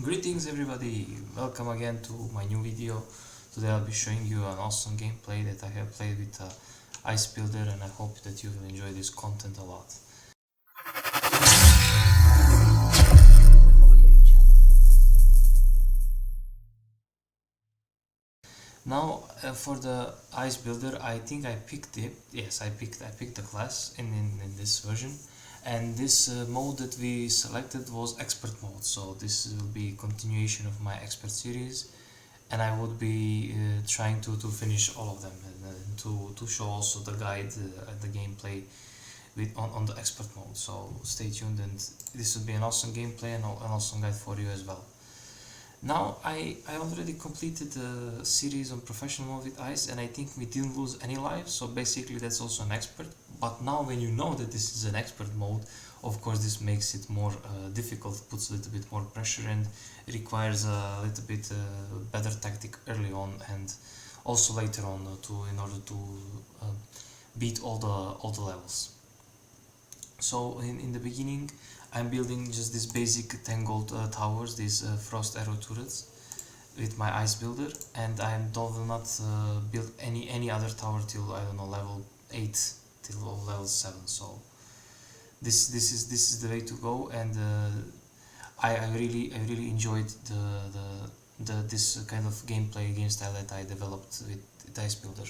Greetings everybody, welcome again to my new video. Today I'll be showing you an awesome gameplay that I have played with Ice Builder, and I hope that you will enjoy this content a lot. Now for the Ice Builder, I think I picked it. Yes, I picked the class in this version. And this mode that we selected was expert mode, so this will be continuation of my expert series, and I would be trying to finish all of them and to show also the guide and the gameplay on the expert mode. So stay tuned, and this will be an awesome gameplay and an awesome guide for you as well. Now I already completed the series on professional mode with Ice, and I think we didn't lose any lives, so basically that's also an expert. But now when you know that this is an expert mode, of course this makes it more difficult, puts a little bit more pressure, and requires a little bit better tactic early on and also later on in order to beat all the levels. So in the beginning I'm building just this basic 10 gold towers, these frost arrow turrets with my Ice Builder, and I will not build any other tower till, I don't know, level 8 till level 7. So this is the way to go, and I really enjoyed this kind of gameplay game style that I developed with Ice Builder.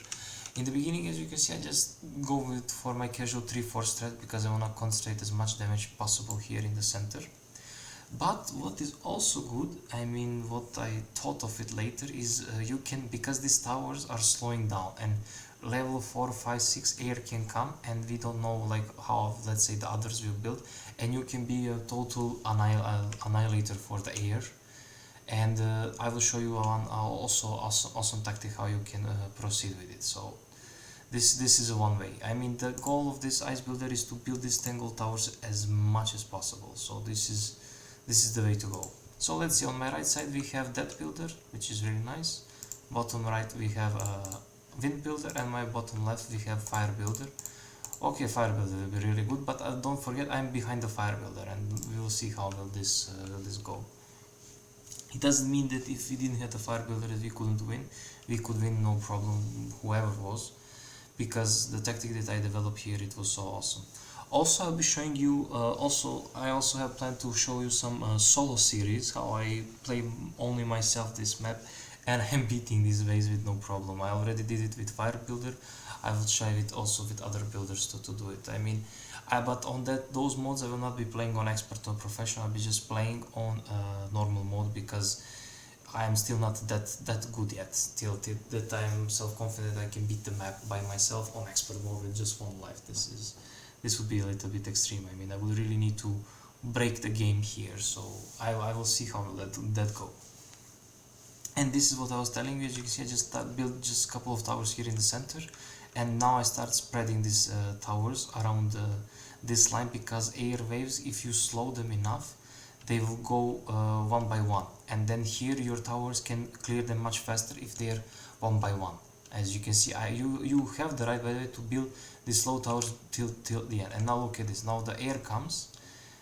In the beginning, as you can see, I just go for my casual 3-4 strat because I want to concentrate as much damage possible here in the center. But what is also good, I mean what I thought of it later, is you can, because these towers are slowing down and level 4, 5, 6 air can come, and we don't know like how, let's say, the others will build, and you can be a total annihilator for the air. And I will show you one also awesome tactic how you can proceed with it. So this is one way. I mean, the goal of this Ice Builder is to build these tangled towers as much as possible. So this is the way to go. So let's see, on my right side we have that builder, which is really nice. Bottom right we have Wind Builder, and my bottom left we have Fire Builder. Okay, Fire Builder will be really good, but don't forget I'm behind the Fire Builder, and we will see how will this go. It doesn't mean that if we didn't have the Fire Builder that we couldn't win. We could win, no problem, whoever was, because the tactic that I developed here, it was so awesome. Also, I'll be showing you, I also have planned to show you some solo series, how I play only myself this map, and I'm beating these waves with no problem. I already did it with Fire Builder. I will try it also with other builders to do it. I mean, but on those modes I will not be playing on expert or professional. I'll be just playing on normal mode, because I am still not that good yet. Till that I am self-confident I can beat the map by myself on expert mode with just one life. This would be a little bit extreme. I mean, I will really need to break the game here. So I will see how that go. And this is what I was telling you. As you can see, I just built just a couple of towers here in the center, and now I start spreading these towers around this line, because air waves, if you slow them enough, they will go one by one, and then here your towers can clear them much faster if they are one by one. As you can see, you have the right, by the way, to build these slow towers till the end. And now look at this. Now the air comes.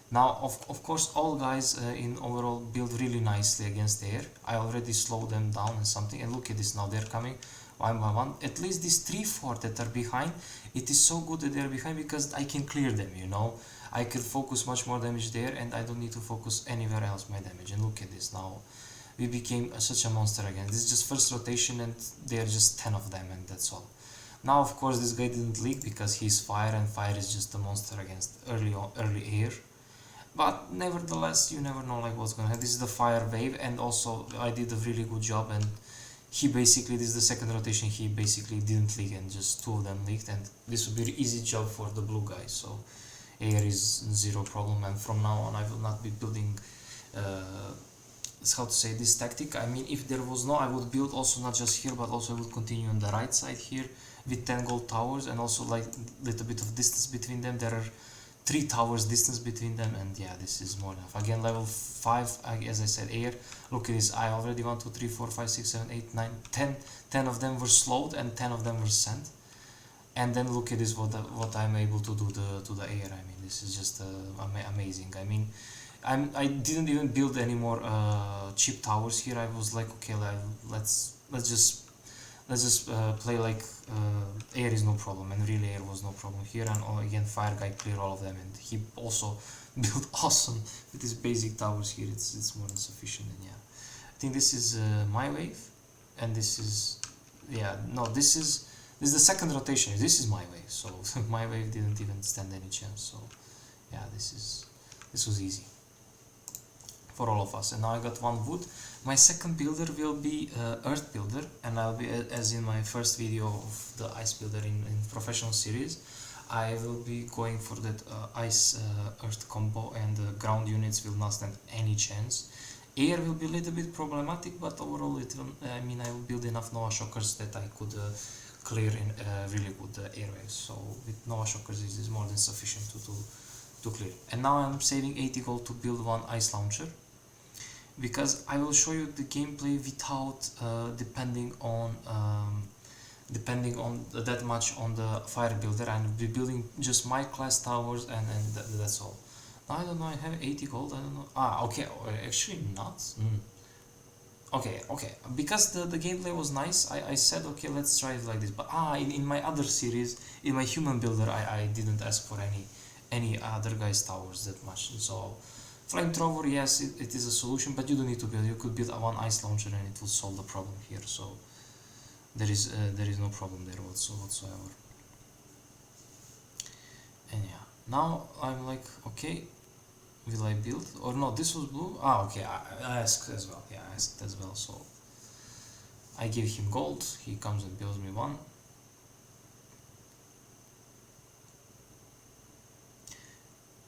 Now of course all guys in overall build really nicely against the air. I already slowed them down and something, and look at this. Now they're coming one by one. At least these 3-4 that are behind, it is so good that they're behind, because I can clear them, you know. I can focus much more damage there, and I don't need to focus anywhere else my damage. And look at this. Now we became such a monster again. This is just first rotation, and there are just 10 of them, and that's all. Now of course this guy didn't leak because he's fire, and fire is just a monster against early air. But nevertheless, you never know like what's gonna happen. This is the fire wave, and also I did a really good job, and he basically, this is the second rotation, he basically didn't leak, and just 2 of them leaked, and this would be an easy job for the blue guy. So air is zero problem, and from now on I will not be building how to say, this tactic. I mean, if there was no, I would build also not just here, but also I would continue on the right side here with 10 gold towers, and also like little bit of distance between them. There are 3 towers distance between them, and yeah, this is more enough. Again, level 5, as I said, air. Look at this. I already 1, 2, 3, 4, 5, 6, 7, 8, 9, 10 of them were slowed, and 10 of them were sent. And then look at this, what I'm able to do to the air. I mean, this is just amazing. I mean, I didn't even build any more cheap towers here, I was like, okay, let's just play like air is no problem, and really air was no problem here. And again, fire guy clear all of them, and he also built awesome with his basic towers here. It's more than sufficient. And yeah, I think this is my wave, and this is, yeah, no, this is the second rotation. This is my wave, so my wave didn't even stand any chance. So yeah, this was easy for all of us. And now I got one wood. My second builder will be earth builder, and I'll be, as in my first video of the ice builder in professional series, I will be going for that ice earth combo, and the ground units will not stand any chance. Air will be a little bit problematic, but overall it will, I mean, I will build enough Nova Shockers that I could clear in really good airwaves. So with Nova Shockers it is more than sufficient to clear. And now I'm saving 80 gold to build one ice launcher, because I will show you the gameplay without depending on that much on the fire builder. I'll be building just my class towers, and that's all. I don't know, I have 80 gold, I don't know. Okay, actually not. Okay, because the gameplay was nice, I said, okay, let's try it like this. But in my other series, in my human builder, I didn't ask for any other guys' towers that much. So flamethrower, yes, it is a solution, but you don't need to build. You could build one ice launcher and it will solve the problem here. So there is no problem there whatsoever. And yeah, now I'm like, okay, will I build or no? This was blue. Okay, I asked as well. Yeah, I asked as well. So I give him gold. He comes and builds me one.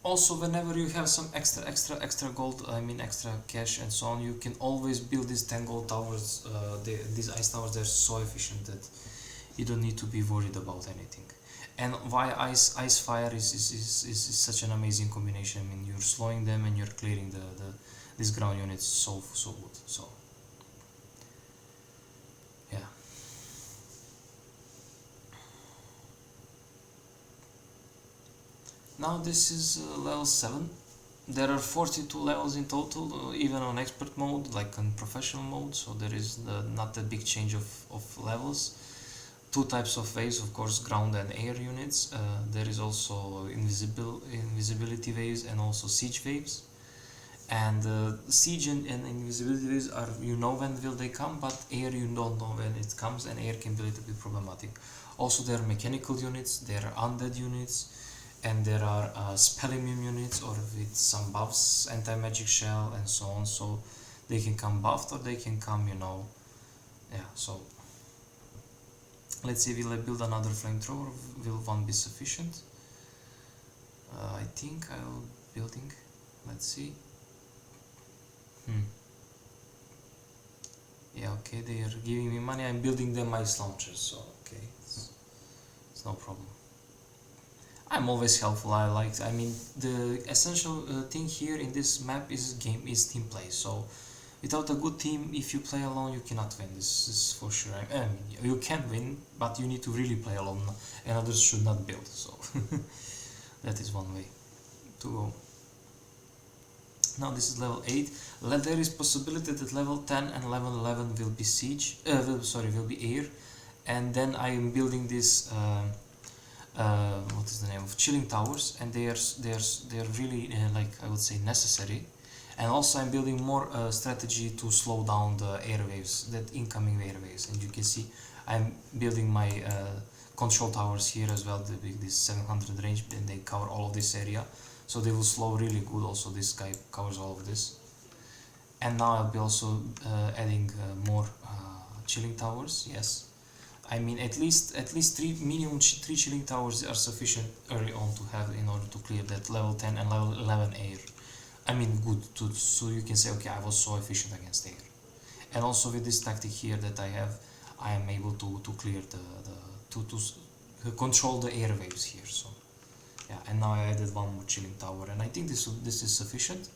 Also, whenever you have some extra gold, I mean extra cash and so on, you can always build these 10 gold towers. These ice towers, they're so efficient that you don't need to be worried about anything. And why ice fire is such an amazing combination. I mean, you're slowing them and you're clearing these ground units so good. So yeah. Now this is level 7. There are 42 levels in total, even on expert mode, like on professional mode, so there is not a big change of levels. Two types of waves, of course, ground and air units. There is also invisibility waves and also siege waves. And siege and invisibility waves are, you know when will they come, but air you don't know when it comes, and air can be a little bit problematic. Also there are mechanical units, there are undead units, and there are spell immune units or with some buffs, anti-magic shell and so on, so they can come buffed or they can come, you know, yeah. So let's see, will I build another flamethrower? Will one be sufficient? I think I'll building, let's see. Yeah, okay, they are giving me money, I'm building them ice launchers, so okay, it's no problem. I'm always helpful. I mean, the essential thing here in this map is team play. So without a good team, if you play alone, you cannot win. This is for sure. I mean, you can win, but you need to really play alone, and others should not build. So that is one way to go. Now this is level 8. There is possibility that level 10 and level 11 will be siege. Will be air, and then I am building this. What is the name of chilling towers, and they are really like, I would say, necessary. And also I'm building more strategy to slow down the airwaves, that incoming airwaves. And you can see I'm building my control towers here as well, this 700 range, and they cover all of this area, so they will slow really good. Also this guy covers all of this. And now I'll be also adding more chilling towers. Yes, I mean, at least minimum 3 chilling towers are sufficient early on to have in order to clear that level 10 and level 11 air. I mean, good, so you can say, okay, I was so efficient against air. And also with this tactic here that I have, I am able to clear to control the airwaves here. So yeah, and now I added one more chilling tower, and I think this is sufficient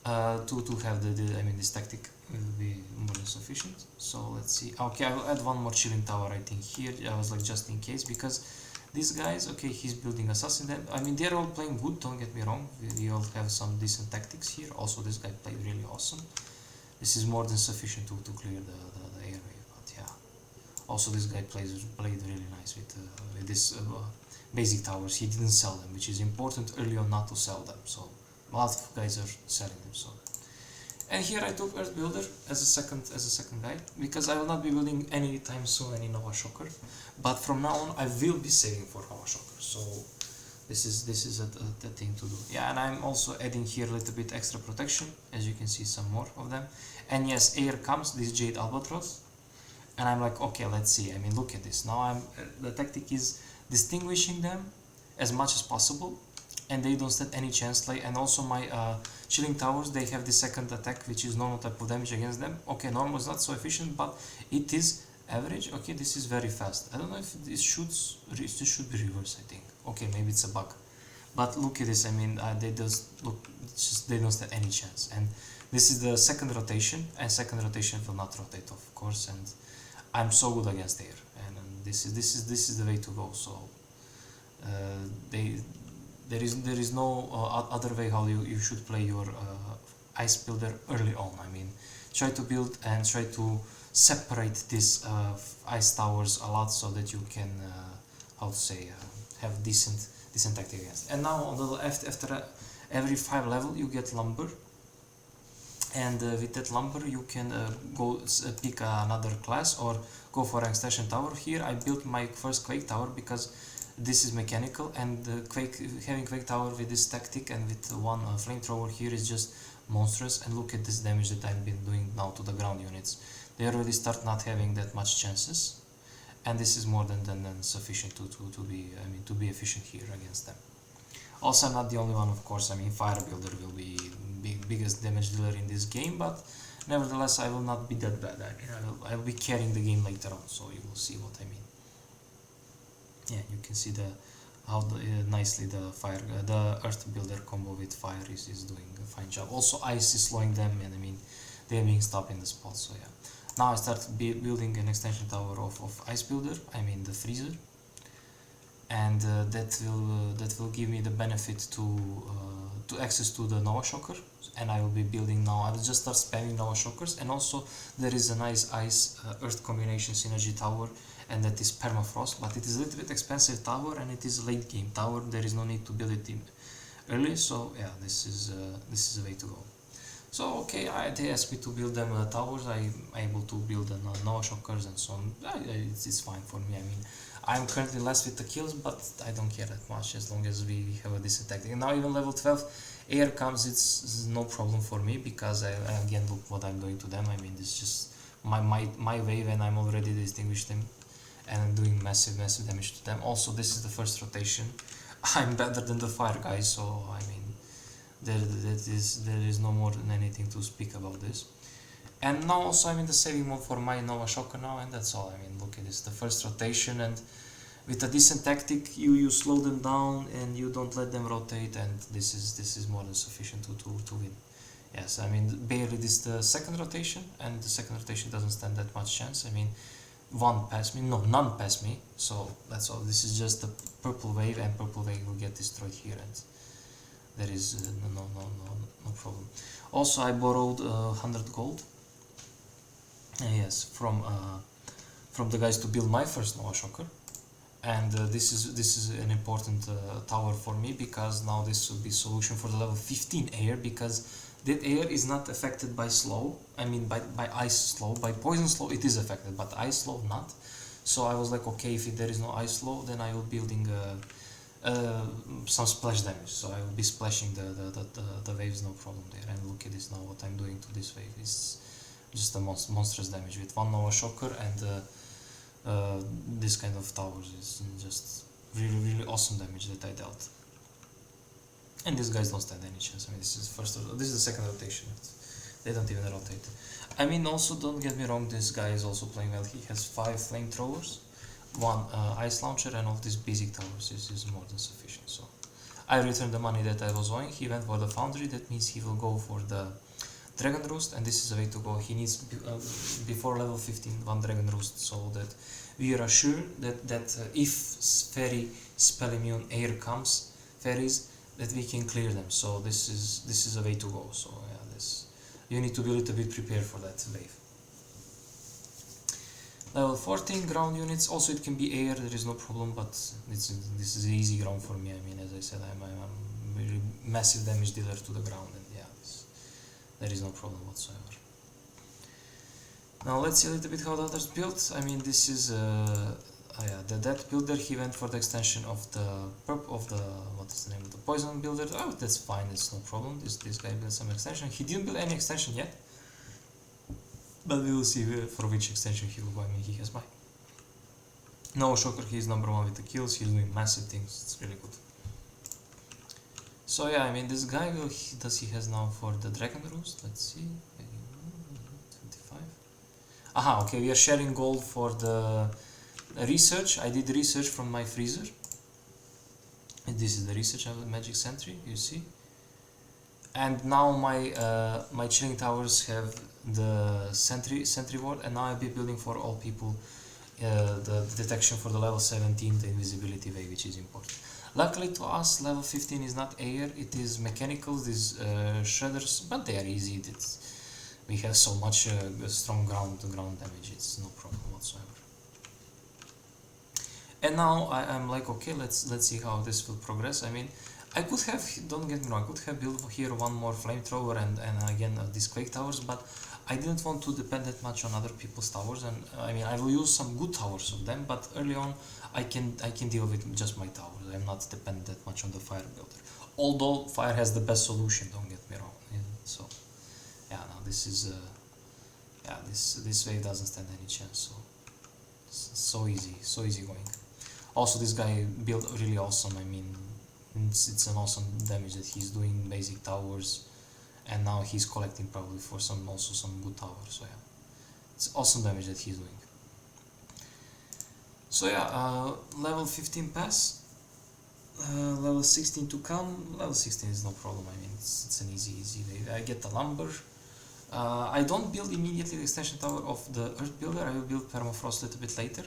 to have I mean, this tactic will be more than sufficient. So let's see. Okay, I will add one more chilling tower, I think, here. I was like, just in case, because these guys, okay, he's building assassin. I mean, they're all playing good, don't get me wrong. We all have some decent tactics here. Also this guy played really awesome. This is more than sufficient to clear the airway. But yeah, also this guy played really nice with this basic towers. He didn't sell them, which is important early on not to sell them. So a lot of guys are selling them. So, and here I took Earth Builder as a second guy, because I will not be building anytime soon any Nova Shocker. But from now on I will be saving for Nova Shocker. So this is a thing to do. Yeah, and I'm also adding here a little bit extra protection, as you can see some more of them. And yes, here comes this Jade Albatross, and I'm like, okay, let's see. I mean, look at this. Now the tactic is distinguishing them as much as possible, and they don't stand any chance. And also my Chilling Towers, they have the second attack, which is normal type of damage against them. Okay, normal is not so efficient, but it is average. Okay, this is very fast. I don't know if this should be reversed, I think. Okay, maybe it's a bug, but look at this. I mean, they don't stand any chance. And this is the second rotation, and second rotation will not rotate, of course. And I'm so good against air, and this is the way to go. So there is no other way how you should play your Ice Builder early on. I mean, try to build and try to separate these ice towers a lot, so that you can have decent tactic against. And now on the left, after every 5 level you get lumber, and with that lumber you can go pick another class or go for an extension tower. Here I built my first Quake Tower because this is mechanical, and having Quake Tower with this tactic and with one flamethrower here is just monstrous. And look at this damage that I've been doing now to the ground units. They already start not having that much chances, and this is more than sufficient to be efficient here against them. Also, I'm not the only one, of course. I mean, Fire Builder will be biggest damage dealer in this game, but nevertheless I will not be that bad. I mean, I will be carrying the game later on, so you will see what I mean. Yeah, you can see how nicely the Earth Builder combo with Fire is doing a fine job. Also, Ice is slowing them, and I mean, they're being stopped in the spot. So yeah, now I start building an extension tower of Ice Builder. I mean the Freezer, and that will give me the benefit to access to the Nova Shocker. And I will be building now. I will just start spamming Nova Shockers, and also there is a nice Ice Earth combination synergy tower, and that is Permafrost, but it is a little bit expensive tower, and it is a late game tower. There is no need to build it in early. So yeah, this is the way to go. So okay, they asked me to build them towers. I'm able to build Nova Shockers and so on. It's fine for me. I mean, I'm currently less with the kills, but I don't care that much as long as we have a decent tactic. And now even level 12 air comes, it's no problem for me, because I again, look what I'm doing to them. I mean, it's just my wave, and I'm already distinguished them, and I'm doing massive damage to them. Also, this is the first rotation. I'm better than the Fire guys, so I mean, there is no more than anything to speak about this. And now also I'm in the saving mode for my Nova Shocker now, and that's all. I mean, look at this, the first rotation, and with a decent tactic you slow them down and you don't let them rotate, and this is more than sufficient to win. Yes, I mean, barely this is the second rotation, and the second rotation doesn't stand that much chance. I mean, none pass me, so that's all. This is just the purple wave, and purple wave will get destroyed here, and there is no problem. Also, I borrowed 100 gold. Yes, from the guys to build my first Nova Shocker, and this is an important tower for me, because now this will be solution for the level 15 air, because that air is not affected by slow. I mean, by ice slow. By poison slow it is affected, but ice slow not. So I was like, okay, if there is no ice slow, then I will building some splash damage. So I will be splashing the waves, no problem there. And look at this now, what I'm doing to this wave is just a monstrous damage with one Nova Shocker, and this kind of towers is just really awesome damage that I dealt. And these guys don't stand any chance. I mean, this is the second rotation. They don't even rotate. I mean, also, don't get me wrong, this guy is also playing well. He has 5 flamethrowers, 1 ice launcher, and all these basic towers is more than sufficient. So I returned the money that I was owing. He went for the foundry. That means he will go for the Dragon Roost, and this is the way to go. He needs before level 15 1 Dragon Roost, so that we are assured that if fairy spell immune air comes, fairies, that we can clear them. So this is a way to go. So yeah, you need to be a little bit prepared for that wave. Level 14 ground units, also it can be air, there is no problem, but this is easy ground for me. I mean, as I said, I'm a really massive damage dealer to the ground, and yeah, there is no problem whatsoever. Now let's see a little bit how the others built. I mean, this is the Death Builder. He went for the extension of the what is the name of the Poison Builder. Oh, that's fine, it's no problem. This guy built some extension. He didn't build any extension yet, but we will see for which extension he will go. I mean, he has buy. No Shocker, he is number 1 with the kills. He's doing massive things. It's really good. So yeah, I mean, this guy he has now for the Dragon Roost. Let's see. 25. Aha, okay, we are sharing gold for the research. I did research from my freezer. And this is the research of the Magic Sentry, you see. And now my chilling towers have the sentry ward, and now I'll be building for all people the detection for the level 17, the invisibility wave, which is important. Luckily to us, level 15 is not air, it is mechanical, these shredders, but they are easy. We have so much strong ground damage, it's no problem whatsoever. And now I'm like, okay, let's see how this will progress. I mean, I could have, don't get me wrong, I could have built here one more flamethrower and again these quake towers, but I didn't want to depend that much on other people's towers. And I mean, I will use some good towers of them, but early on I can deal with just my towers. I'm not dependent that much on the fire builder. Although fire has the best solution, don't get me wrong. So yeah, now this is this wave doesn't stand any chance. So easy going. Also, this guy built really awesome. I mean, it's an awesome damage that he's doing, basic towers, and now he's collecting probably for some good towers. So yeah, it's awesome damage that he's doing. So yeah, level 15 pass, level 16 to come. Level 16 is no problem. I mean, it's an easy way. I get the lumber. I don't build immediately the extension tower of the Earth Builder. I will build Permafrost a little bit later.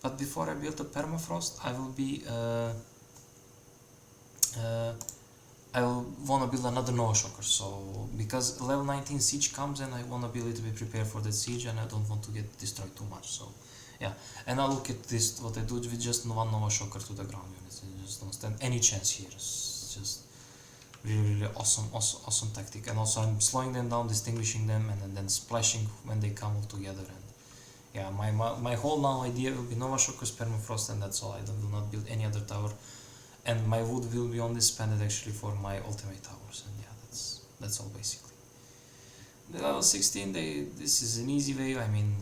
But before I build the Permafrost, I will want to build another Nova Shocker. So because level 19 siege comes, and I want to be a little bit prepared for that siege, and I don't want to get destroyed too much. So yeah, and now look at this, what I do with just one Nova Shocker to the ground units. I just don't stand any chance here. It's just really awesome tactic. And also I'm slowing them down, distinguishing them, and then splashing when they come all together. And yeah, my whole now idea will be Nova Shockers, Permafrost, and that's all. I will not build any other tower, and my wood will be only spent actually for my ultimate towers. And yeah, that's all basically. The level 16, this is an easy way. I mean,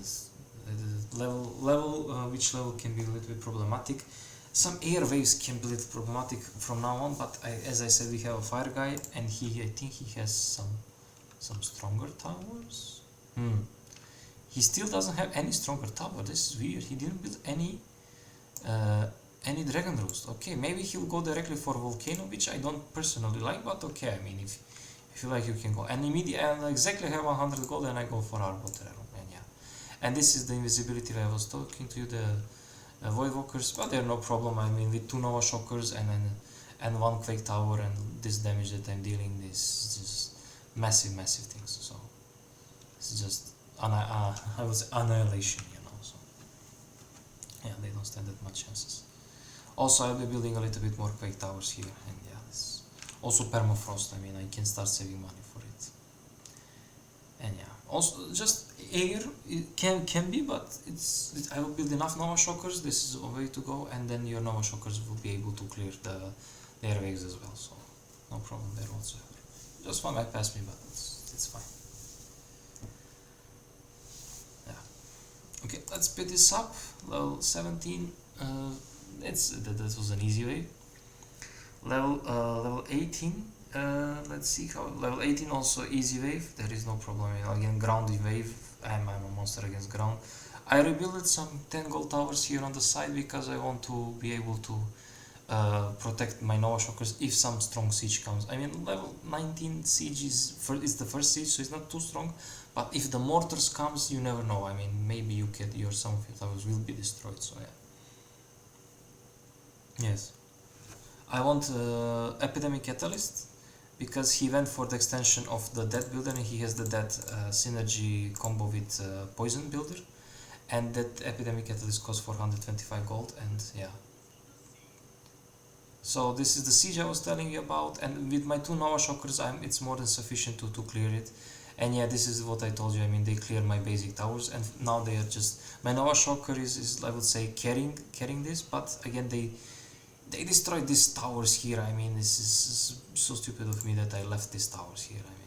which level can be a little bit problematic. Some air waves can be a little problematic from now on, but as I said, we have a fire guy, and I think he has some stronger towers. He still doesn't have any stronger tower. This is weird. He didn't build any Dragon Roost. Okay, maybe he'll go directly for Volcano, which I don't personally like, but okay. I mean, if you like, you can go. And immediately, I exactly have 100 gold, and I go for Arboretum. And yeah, and this is the invisibility I was talking to you, the Voidwalkers, but they're no problem. I mean, with 2 Nova Shockers and 1 Quake Tower, and this damage that I'm dealing, this is just massive things. So it's just I would say annihilation, you know. So yeah, they don't stand that much chances. Also, I'll be building a little bit more Quake Towers here, and yeah, this also Permafrost. I mean, I can start saving money for it. And yeah, also just air it can be, but I will build enough Nova Shockers. This is a way to go, and then your Nova Shockers will be able to clear the airwaves as well. So no problem there whatsoever. Just one might pass me, but it's fine. Okay, let's speed this up. Level 17, that was an easy way. Level 18, let's see how. Level 18 also easy wave. There is no problem. Again, grounded wave. I'm a monster against ground. I rebuilt some 10 gold towers here on the side because I want to be able to protect my Nova Shockers if some strong siege comes. I mean, level 19 siege is the first siege, so it's not too strong. But if the mortars comes, you never know. I mean, maybe some of your towers will be destroyed. So yeah. Yes. I want Epidemic Catalyst, because he went for the extension of the dead builder, and he has the dead synergy combo with poison builder, and that epidemic catalyst costs 425 gold, and yeah. So this is the siege I was telling you about, and with my 2 Nova Shockers it's more than sufficient to clear it. And yeah, this is what I told you, I mean, they clear my basic towers, and now they are just, my Nova Shocker is I would say carrying this, but again they destroyed these towers here. I mean, this is so stupid of me that I left these towers here. I mean,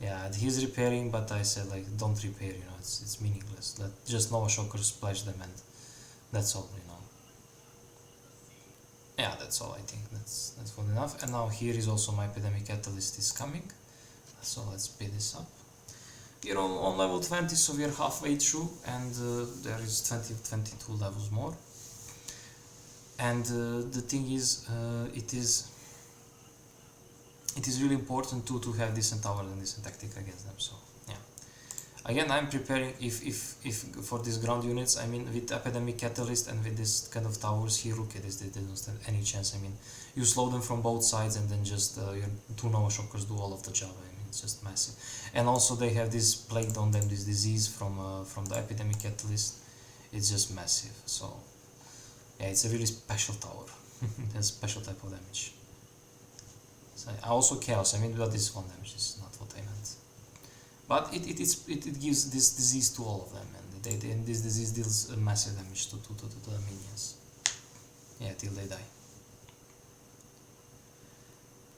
yeah, he's repairing, but I said like, don't repair, you know, it's meaningless. Just Nova Shocker splash them, and that's all, you know. Yeah, that's all. I think that's good enough. And now here is also my epidemic catalyst is coming, so let's speed this up. We're on level 20, so we're halfway through, and there is 22 levels more. And the thing is, it is really important to have decent towers and decent tactic against them. So yeah, again, I'm preparing if for these ground units. I mean, with epidemic catalyst and with this kind of towers here, look at this, they don't stand any chance. I mean, you slow them from both sides, and then just your 2 Nova Shockers do all of the job. I mean, it's just massive. And also they have this plague on them, this disease from the epidemic catalyst. It's just massive. So yeah, it's a really special tower. It has special type of damage. So also chaos. I mean, but this 1 damage is not what I meant. But it gives this disease to all of them, and this disease deals massive damage to the minions. Yeah, till they die.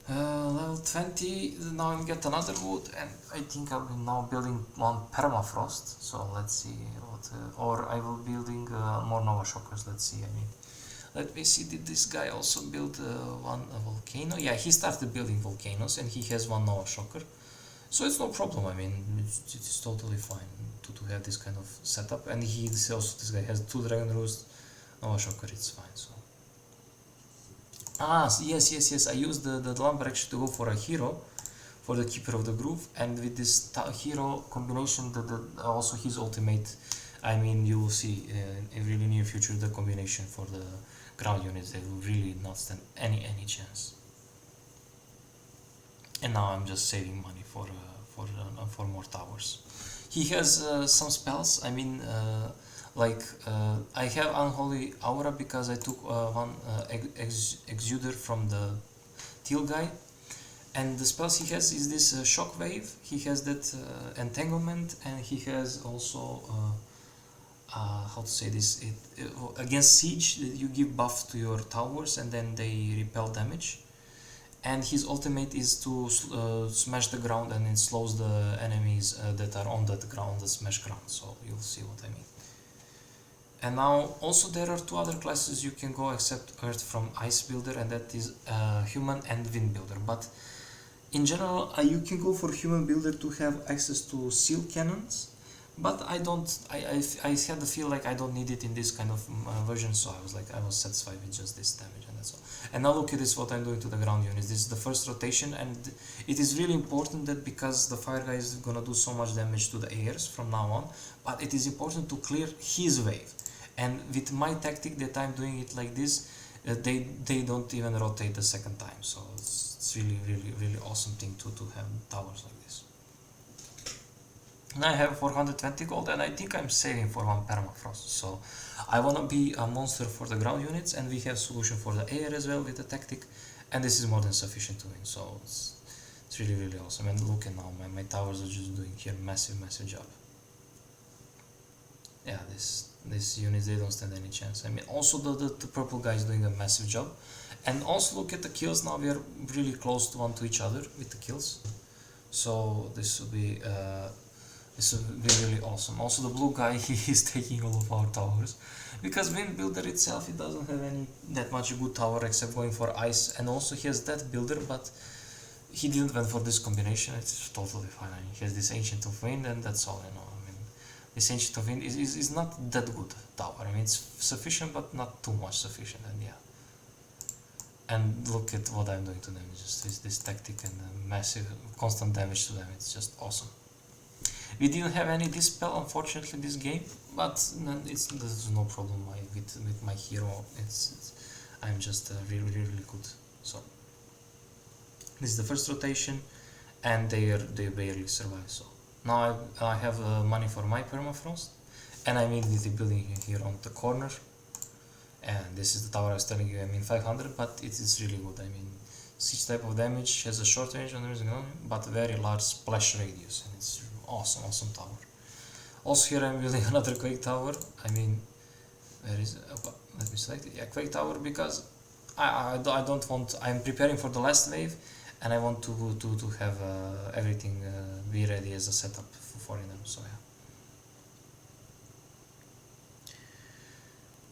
Level 20. Now I get another wood, and I think I'll be now building 1 Permafrost. So let's see what, or I will building more Nova Shockers. Let's see. I mean, let me see. Did this guy also build 1 volcano? Yeah, he started building volcanoes, and he has 1 Nova Shocker. So it's no problem. I mean, it's totally fine to have this kind of setup. And this guy has 2 Dragon Roost, Nova Shocker. It's fine. So. Yes. I used the lumber actually to go for a hero, for the Keeper of the Groove, and with this hero combination, also his ultimate. I mean, you will see in really near future the combination for the ground units. They will really not stand any chance. And now I'm just saving money for more towers. He has some spells. I mean, I have Unholy Aura because I took 1 Exuder from the Teal guy, and the spells he has is this Shockwave. He has that Entanglement, and he has also how to say this? Against siege, you give buff to your towers, and then they repel damage. And his ultimate is to smash the ground, and it slows the enemies that are on that ground, the smash ground. So you'll see what I mean. And now also there are 2 other classes you can go except Earth from Ice Builder, and that is Human and Wind Builder. But in general, you can go for Human Builder to have access to Seal Cannons. But I don't. I had the feel like I don't need it in this kind of version, so I was satisfied with just this damage, and that's all. And now look at this, what I'm doing to the ground units. This is the first rotation, and it is really important that because the fire guy is gonna do so much damage to the airs from now on, but it is important to clear his wave. And with my tactic that I'm doing it like this, they don't even rotate the second time. So it's really awesome thing to have towers like this. Now I have 420 gold, and I think I'm saving for 1 Permafrost. So I want to be a monster for the ground units, and we have solution for the air as well with the tactic, and this is more than sufficient to win. So it's really awesome. And look at now, my towers are just doing here massive job. Yeah, these units, they don't stand any chance. I mean, also the purple guy is doing a massive job. And also look at the kills. Now we are really close to each other with the kills. So this will be really awesome. Also the blue guy, he is taking all of our towers, because Wind Builder itself, it doesn't have that much good tower except going for ice, and also he has that builder, but he didn't went for this combination. It's totally fine. I mean, he has this Ancient of Wind, and that's all, you know. I mean, this Ancient of Wind is not that good tower. I mean, it's sufficient, but not too much sufficient, and yeah. And look at what I'm doing to them. It's just this tactic and massive constant damage to them. It's just awesome. We didn't have any dispel, unfortunately, this game, but there's no problem with my hero. I'm just really good. So This is the first rotation, and they barely survive. So now I have money for my permafrost, and I'm immediately building here on the corner. And this is the tower I was telling you. I mean 500, but it's really good. I mean, each type of damage has a short range on the but very large splash radius, and it's awesome tower. Also here I'm building another Quake tower. I mean, where is it? Let me select it. Yeah, Quake tower, because I don't want. I'm preparing for the last wave, and I want to have everything be ready as a setup for them. So yeah.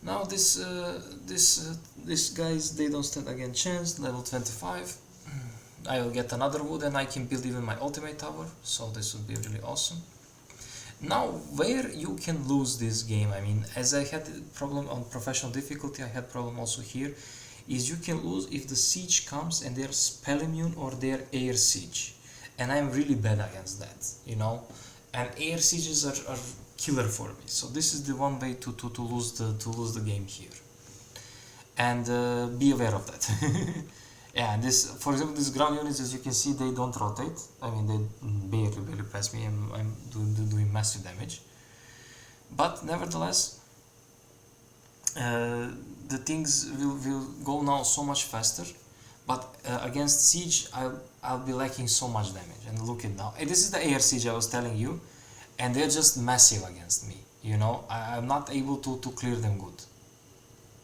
Now these guys, they don't stand again chance. Level 25. I will get another wood, and I can build even my ultimate tower. So this would be really awesome. Now, where you can lose this game, I mean, as I had problem on professional difficulty, I had problem also here, is you can lose if the siege comes and they're spell immune or they're air siege. And I'm really bad against that, you know. And air sieges are killer for me. So this is the one way to lose the game here. And be aware of that. Yeah, this, for example, these ground units, as you can see, they don't rotate. I mean, they barely pass me, and I'm doing massive damage. But nevertheless, the things will go now so much faster. But against siege, I'll be lacking so much damage. And look at now. This is the air siege I was telling you, and they're just massive against me. You know, I'm not able to clear them good.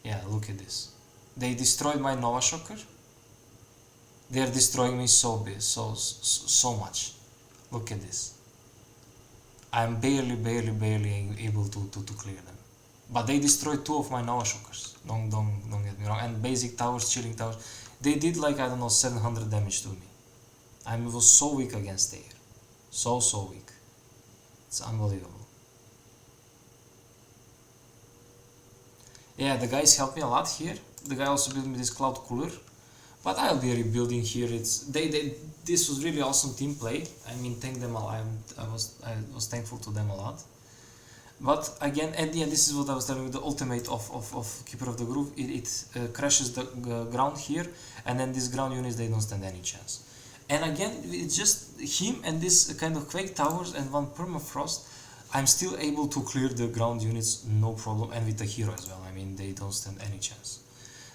Yeah, look at this. They destroyed my Nova Shocker. They're destroying me so much. Look at this. I'm barely able to clear them. But they destroyed 2 of my Nova Shockers. Don't get me wrong. And basic towers, chilling towers. They did like, I don't know, 700 damage to me. I was so weak against air. So weak. It's unbelievable. Yeah, the guys helped me a lot here. The guy also built me this cloud cooler. But I'll be rebuilding here. This was really awesome team play. I mean, thank them a lot. I was thankful to them a lot. But again, at the end, this is what I was telling you. The ultimate of Keeper of the Groove. It crashes the ground here, and then these ground units, they don't stand any chance. And again, it's just him and this kind of Quake towers and one Permafrost. I'm still able to clear the ground units, no problem, and with the hero as well. I mean, they don't stand any chance.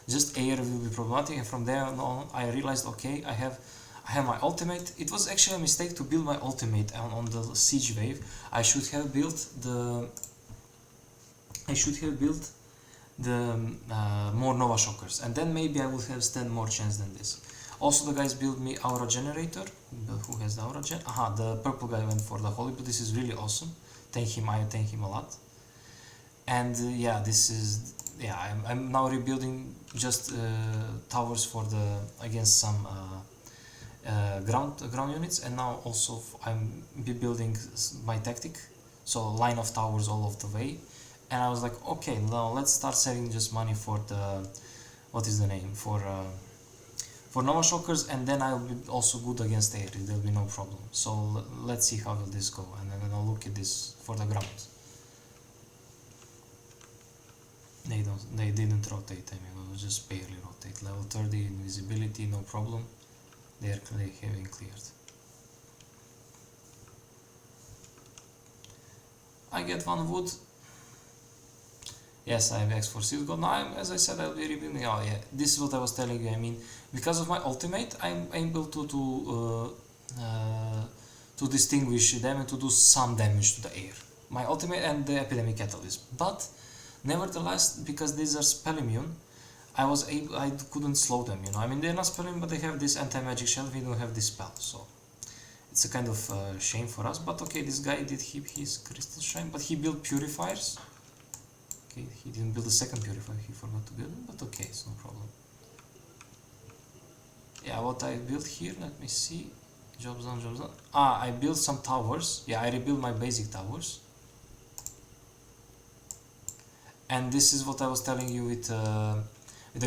Just air will be problematic, and from there on I realized, okay, I have my ultimate. It was actually a mistake to build my ultimate on the siege wave. I should have built the more Nova Shockers, and then maybe I would have stand more chance than this. Also, the guys built me Aura Generator. Who has the Aura Gen? Aha, the purple guy went for the Holy Build. This is really awesome. I thank him a lot. And yeah, this is, yeah, I'm now rebuilding just towers for against some ground units, and now also I'm building my tactic, so line of towers all of the way. And I was like, okay, now let's start saving just money for the, what is the name, for Nova Shockers, and then I'll be also good against air. There'll be no problem. So let's see how will this go, and then I'll look at this for the ground. They didn't rotate. I mean, it was just barely rotate. Level 30 invisibility, no problem. They having cleared. I get 1 wood. Yes, I have X4 gold. Now, as I said, I'll be rebuilding. Oh yeah, this is what I was telling you. I mean, because of my ultimate, I'm able to distinguish them and to do some damage to the air. My ultimate and the epidemic catalyst. But nevertheless, because these are spell immune, I couldn't slow them. You know, I mean, they're not spell immune, but they have this anti-magic shell. We don't have this spell, so it's a kind of shame for us. But okay, this guy did keep his crystal shrine, but he built purifiers. He didn't build a second purifier, he forgot to build it, but okay, it's no problem. Yeah, what I built here, let me see. Jobs done. Ah, I built some towers. Yeah, I rebuilt my basic towers. And this is what I was telling you with the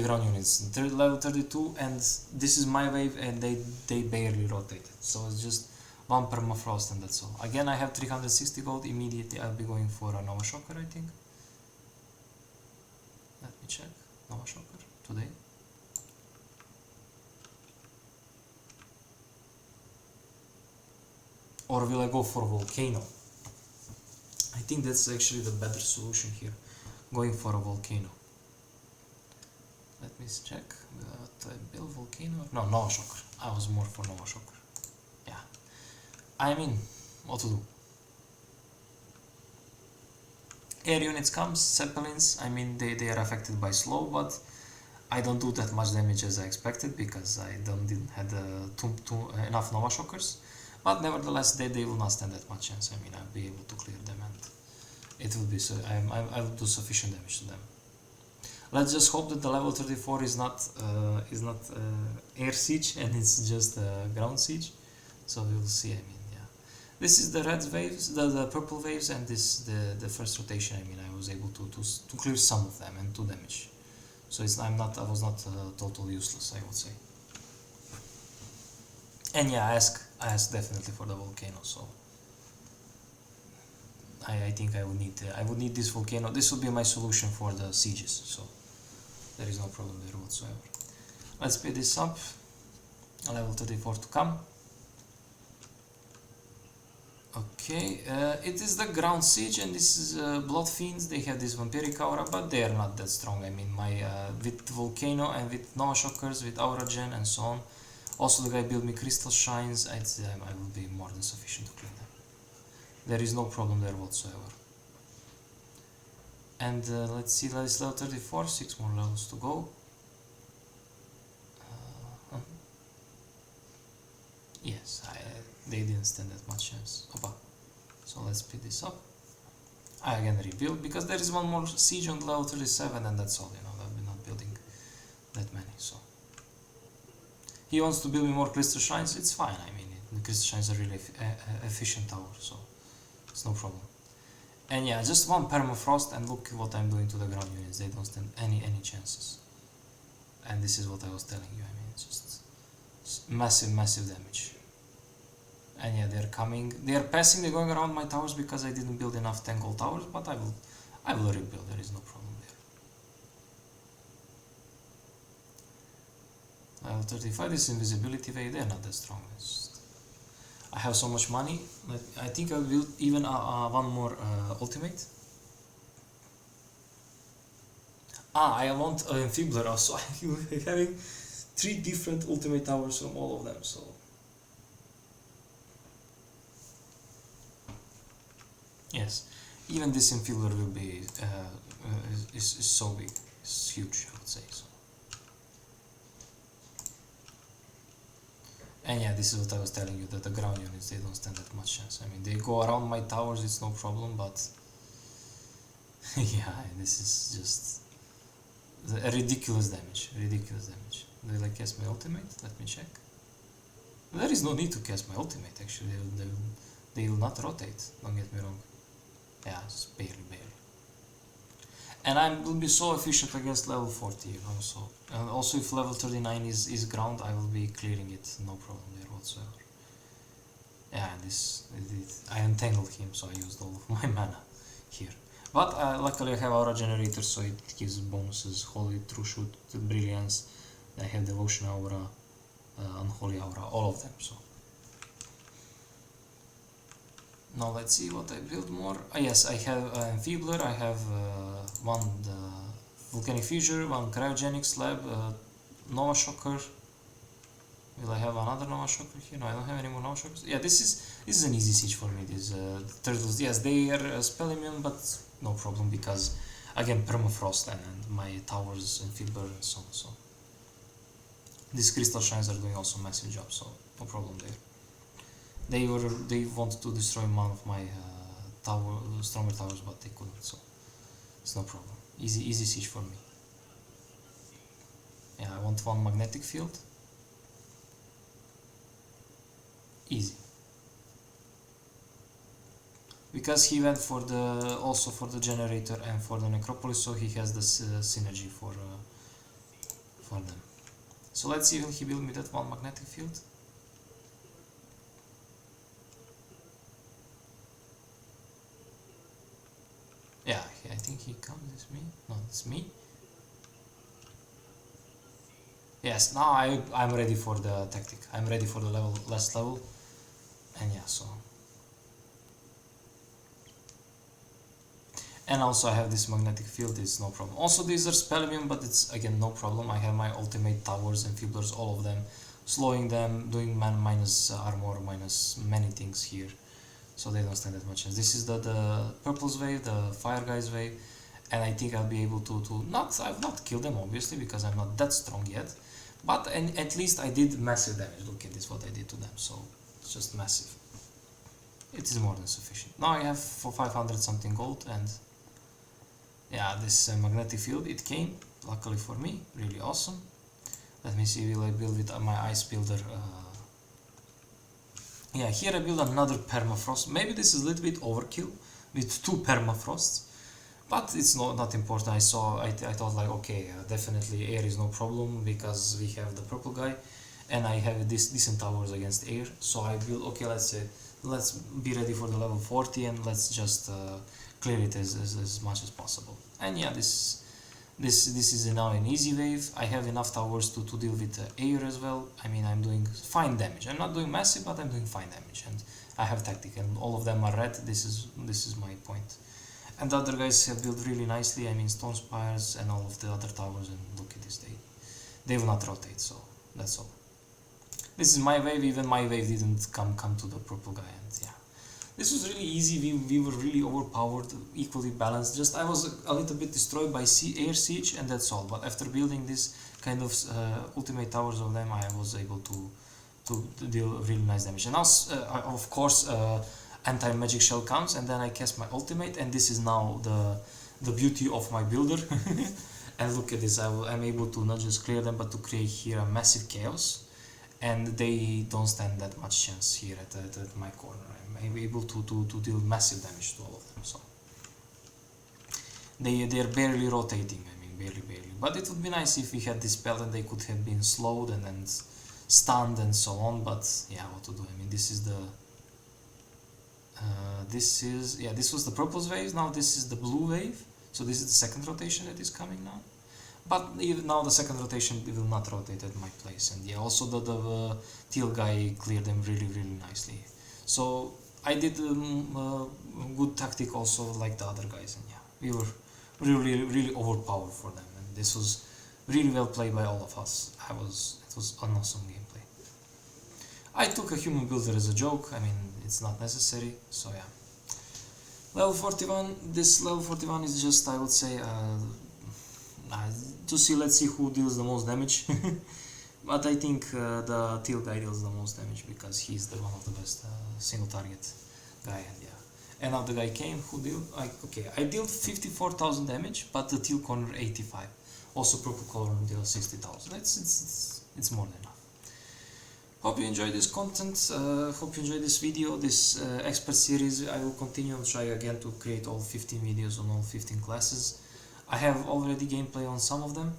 ground units. Level 32, and this is my wave, and they barely rotated. So it's just 1 Permafrost, and that's all. Again, I have 360 gold. Immediately I'll be going for a Nova Shocker, I think. Let me check. Nova Shocker today. or will I go for volcano? I think that's actually the better solution here, going for a volcano. Let me check. Build volcano? No, Nova Shocker. I was more for Nova Shocker. Yeah. I mean, what to do? Air units comes, Zeppelins, I mean they are affected by slow, but I don't do that much damage as I expected because I didn't have enough Nova Shockers. But nevertheless, they will not stand that much chance. I mean, I'll be able to clear them and it will be so. I will do sufficient damage to them. Let's just hope that the level 34 is not air siege and it's just ground siege. So we will see. I mean. This is the red waves, the purple waves, and this the first rotation. I mean, I was able to clear some of them and 2 damage. So I was not totally useless, I would say. And yeah, I ask definitely for the volcano. So I think I would need this volcano. This would be my solution for the sieges. So there is no problem there whatsoever. Let's speed this up. Level 34 to come. Okay, it is the ground siege, and this is blood fiends. They have this vampiric aura, but they are not that strong. I mean, my with volcano and with Nova Shockers, with aura gen and so on. Also, the guy built me crystal shines. I will be more than sufficient to clean them. There is no problem there whatsoever. And let's see, that is level 34. 6 more levels to go. Yes, they didn't stand that much chance. Opa. So let's speed this up. I again rebuild because there is one more siege on level 37 and that's all, you know, I've been not building that many, so. He wants to build me more crystal shrines, it's fine, I mean, the crystal shrines are really efficient tower, so it's no problem. And yeah, just one permafrost and look what I'm doing to the ground units, they don't stand any chances. And this is what I was telling you, I mean, it's just massive damage. And yeah, they're coming, they're passing, they're going around my towers because I didn't build enough 10 gold towers, but I will rebuild, there is no problem there. Level 35, this invisibility wave, they're not that strong. I have so much money, I think I'll build even one more ultimate. I want an Enfibler also, I'm having 3 different ultimate towers from all of them, so. Yes, even this Enfibler will be is so big, it's huge, I would say so. And yeah, this is what I was telling you, that the ground units, they don't stand that much chance. I mean, they go around my towers, it's no problem, but yeah, this is just a ridiculous damage. Do I cast my ultimate? Let me check. There is no need to cast my ultimate, actually, they will not rotate, don't get me wrong. Yeah, just barely. And I will be so efficient against level 40, you know, so. And also if level 39 is ground, I will be clearing it, no problem there whatsoever. Yeah, I entangled him, so I used all of my mana here. But luckily I have aura generator, so it gives bonuses, holy, true shoot, brilliance. I have devotion aura, unholy aura, all of them, so. Now let's see what I build more. Yes, I have an Enfibler, I have one Volcanic Fissure, one Cryogenic Slab, Nova Shocker. Will I have another Nova Shocker here? No, I don't have any more Nova Shockers. Yeah, this is an easy siege for me, these turtles. Yes, they are spell immune, but no problem because, again, Permafrost and my towers and Enfibler and so on. So. These crystal shrines are doing also massive job, so no problem there. They wanted to destroy one of my stronger towers, but they couldn't, so it's no problem. Easy siege for me. Yeah, I want one magnetic field. Easy. Because he went for also for the generator and for the necropolis, so he has the synergy for them. So let's see, will he build me that one magnetic field? Yeah, I think he comes, it's me. No, it's me. Yes, now I'm ready for the tactic. I'm ready for the last level. And yeah, so And also I have this magnetic field, it's no problem. Also these are spell immune, but it's again no problem. I have my ultimate towers and feeblers, all of them, slowing them, doing minus armor, minus many things here, so they don't stand that much chance. This is the purple's wave, the fire guy's wave, and I think I'll be able to I've not killed them obviously because I'm not that strong yet, but at least I did massive damage. Look at this, what I did to them, so it's just massive. It is more than sufficient. Now I have for 500 something gold, and yeah, this magnetic field, it came, luckily for me, really awesome. Let me see, will I build with my ice builder? Yeah, here I build another permafrost. Maybe this is a little bit overkill with 2 permafrosts, but it's not important. I thought like, okay, definitely air is no problem because we have the purple guy, and I have this decent towers against air. So I build, okay, let's be ready for the level 40 and let's just clear it as much as possible. And yeah, this is now an easy wave. I have enough towers to deal with air as well. I mean, I'm doing fine damage. I'm not doing massive, but I'm doing fine damage, and I have tactic, and all of them are red. This is my point. And the other guys have built really nicely. I mean, stone spires and all of the other towers, and look at this, they will not rotate, so that's all. This is my wave. Even my wave didn't come to the purple guy, and yeah, this was really easy. We were really overpowered, equally balanced. Just I was a little bit destroyed by air siege, and that's all. But after building this kind of ultimate towers of them, I was able to deal really nice damage. And now, of course, anti-magic shell comes, and then I cast my ultimate, and this is now the beauty of my builder. And look at this, I'm able to not just clear them, but to create here a massive chaos. And they don't stand that much chance here at my corner. I'm able to deal massive damage to all of them. So they're barely rotating. I mean, barely. But it would be nice if we had this spell and they could have been slowed and then stunned and so on. But yeah, what to do? I mean, this is the this was the purple wave. Now this is the blue wave. So this is the second rotation that is coming now. But even now the second rotation will not rotate at my place, and yeah, also the teal guy cleared them really nicely. So I did good tactic also like the other guys, and yeah, we were really overpowered for them, and this was really well played by all of us. It was an awesome gameplay. I took a human builder as a joke. I mean, it's not necessary, so yeah. Level 41. This level 41 is just, I would say, let's see who deals the most damage. But I think the teal guy deals the most damage because he's the one of the best single target guy, and yeah. And now the guy came who dealt, I dealt 54,000 damage, but the teal corner 85. Also purple color deals 60,000. It's more than enough. Hope you enjoyed this content. Hope you enjoyed this video, this expert series. I will continue and try again to create all 15 videos on all 15 classes. I have already gameplay on some of them.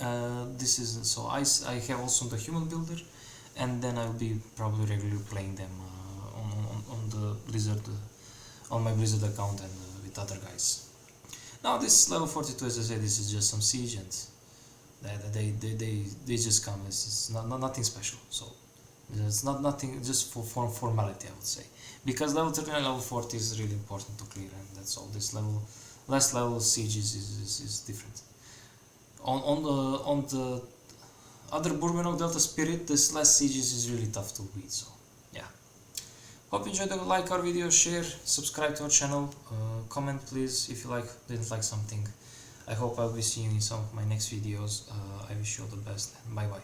I have also the human builder, and then I'll be probably regularly playing them on the Blizzard, on my Blizzard account, and with other guys. Now this level 42, as I said, this is just some siege, and they just come. It's nothing special. So it's nothing, just for formality, I would say, because level 39, level 40 is really important to clear, and that's all. This last level siege is different. On the other Burbenog Delta Spirit, this last siege is really tough to beat. So yeah. Hope you enjoyed. Like our video, share, subscribe to our channel, comment please if you didn't like something. I hope I'll be seeing you in some of my next videos. I wish you all the best, and bye bye.